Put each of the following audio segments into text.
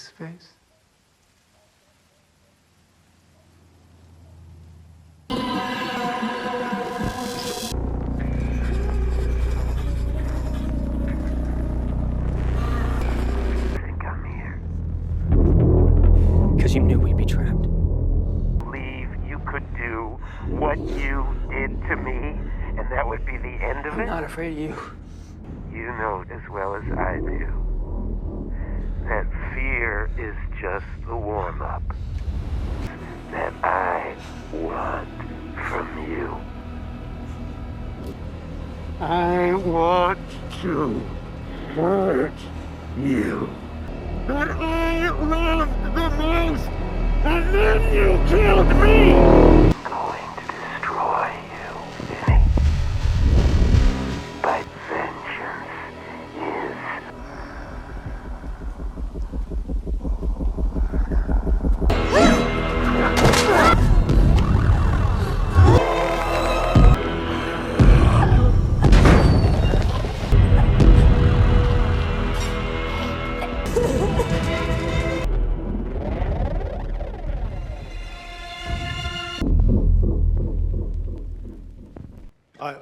this face? Because you knew we'd be trapped. Believe you could do what you did to me, and that would be the end of it? I'm not afraid of you. You know as well as I do that fear is just the warm-up that I want from you. I want to hurt you. But I loved the most, and then you killed me! I'm going to destroy you, Finney. But vengeance is...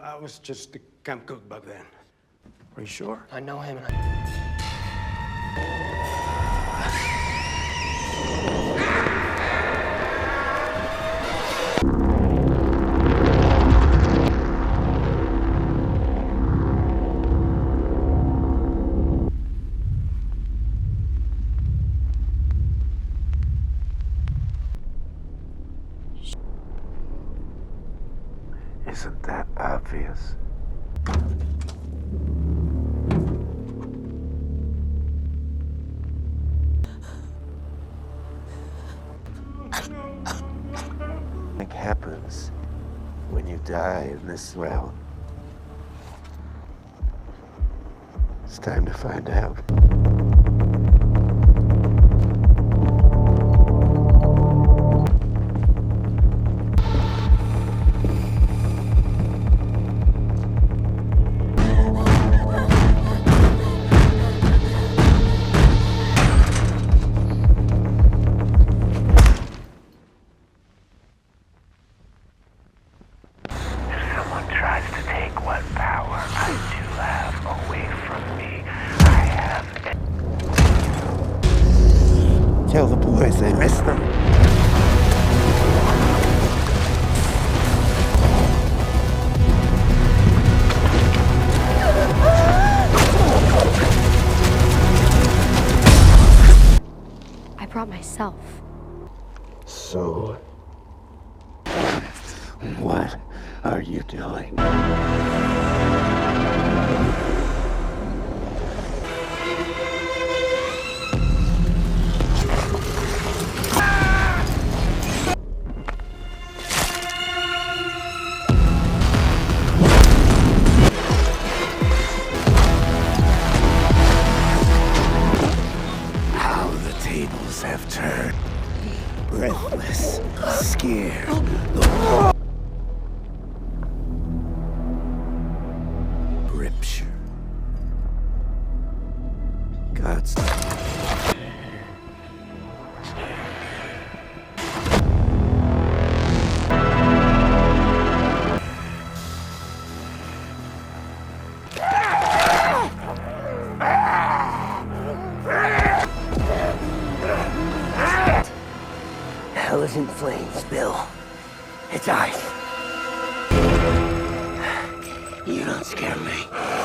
I was just a camp cook back then. Are you sure? I know him and Isn't that obvious? What happens when you die in this realm? It's time to find out. Tell the boys they missed them. I brought myself. So, what are you doing? Have turned. Breathless, scared. Ripture. God's. Hell is in flames, Bill. It's ice. You don't scare me.